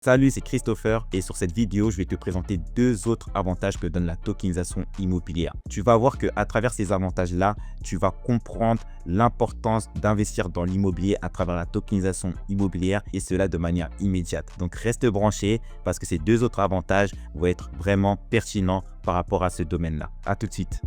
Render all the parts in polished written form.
Salut, c'est Christopher et sur cette vidéo, je vais te présenter deux autres avantages que donne la tokenisation immobilière. Tu vas voir qu'à travers ces avantages-là, tu vas comprendre l'importance d'investir dans l'immobilier à travers la tokenisation immobilière et cela de manière immédiate. Donc, reste branché parce que ces deux autres avantages vont être vraiment pertinents par rapport à ce domaine-là. À tout de suite.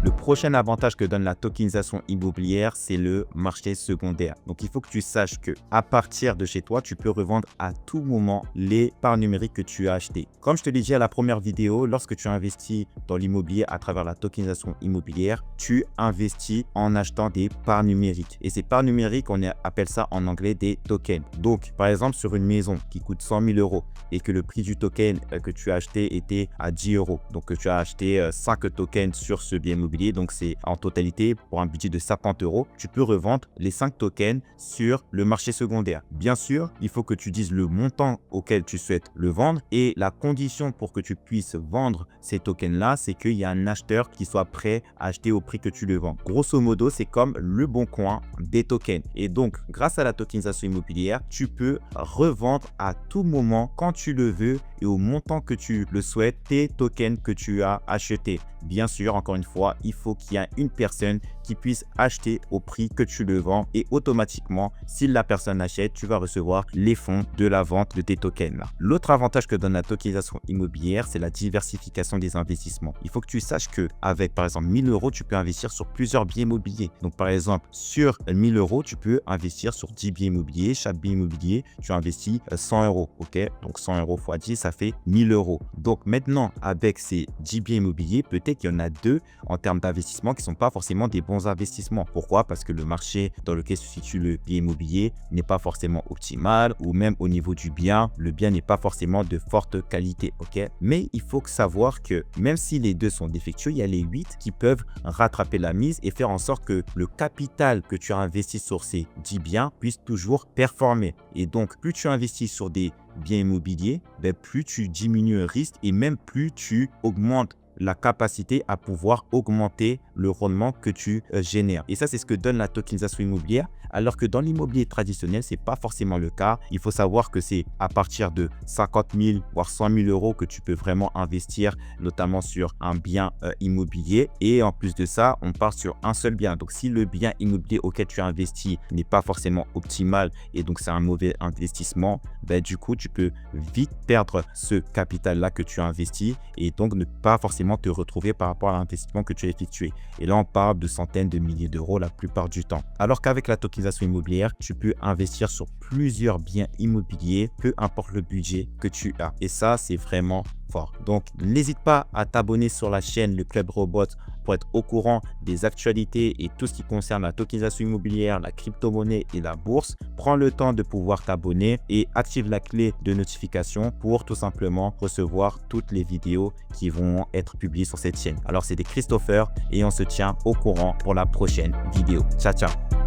Le prochain avantage que donne la tokenisation immobilière, c'est le marché secondaire. Donc, il faut que tu saches qu'à partir de chez toi, tu peux revendre à tout moment les parts numériques que tu as achetées. Comme je te l'ai dit à la première vidéo, lorsque tu investis dans l'immobilier à travers la tokenisation immobilière, tu investis en achetant des parts numériques. Et ces parts numériques, on appelle ça en anglais des tokens. Donc, par exemple, sur une maison qui coûte 100 000 € et que le prix du token que tu as acheté était à 10 €. Donc, tu as acheté 5 tokens sur ce bien immobilier. Donc, c'est en totalité pour un budget de 50 €. Tu peux revendre les 5 tokens sur le marché secondaire. Bien sûr, il faut que tu dises le montant auquel tu souhaites le vendre et la condition pour que tu puisses vendre ces tokens-là, c'est qu'il y a un acheteur qui soit prêt à acheter au prix que tu le vends. Grosso modo, c'est comme le bon coin des tokens. Et donc, grâce à la tokenisation immobilière, tu peux revendre à tout moment quand tu le veux et au montant que tu le souhaites tes tokens que tu as achetés. Bien sûr, encore une fois, il faut qu'il y ait une personne qui puisse acheter au prix que tu le vends et automatiquement, si la personne achète, tu vas recevoir les fonds de la vente de tes tokens. L'autre avantage que donne la tokenisation immobilière, c'est la diversification des investissements. Il faut que tu saches qu'avec par exemple 1000 €, tu peux investir sur plusieurs biens immobiliers. Donc par exemple, sur 1000 €, tu peux investir sur 10 biens immobiliers. Chaque bien immobilier, tu investis 100 €. Ok, donc 100 € x 10, ça fait 1000 €. Donc maintenant, avec ces 10 biens immobiliers, peut-être qu'il y en a deux en termes d'investissement qui ne sont pas forcément des bons investissements. Pourquoi? Parce que le marché dans lequel se situe le bien immobilier n'est pas forcément optimal ou même au niveau du bien, le bien n'est pas forcément de forte qualité. Ok, mais il faut savoir que même si les deux sont défectueux, il y a les 8 qui peuvent rattraper la mise et faire en sorte que le capital que tu as investi sur ces 10 biens puisse toujours performer. Et donc, plus tu investis sur des biens immobiliers, plus tu diminues le risque et même plus tu augmentes la capacité à pouvoir augmenter le rendement que tu génères. Et ça, c'est ce que donne la tokenisation immobilière. Alors que dans l'immobilier traditionnel, ce n'est pas forcément le cas. Il faut savoir que c'est à partir de 50 000 voire 100 000 € que tu peux vraiment investir, notamment sur un bien immobilier. Et en plus de ça, on part sur un seul bien. Donc, si le bien immobilier auquel tu as investi n'est pas forcément optimal et donc c'est un mauvais investissement, du coup, tu peux vite perdre ce capital-là que tu as investi et donc ne pas forcément te retrouver par rapport à l'investissement que tu as effectué. Et là, on parle de centaines de milliers d'euros la plupart du temps. Alors qu'avec la tokenisation immobilière, tu peux investir sur plusieurs biens immobiliers, peu importe le budget que tu as. Et ça, c'est vraiment fort. Donc, n'hésite pas à t'abonner sur la chaîne Le Club Robot pour être au courant des actualités et tout ce qui concerne la tokenisation immobilière, la crypto-monnaie et la bourse. Prends le temps de pouvoir t'abonner et active la clé de notification pour tout simplement recevoir toutes les vidéos qui vont être publiées sur cette chaîne. Alors, c'était Christopher et on se tient au courant pour la prochaine vidéo. Ciao, ciao!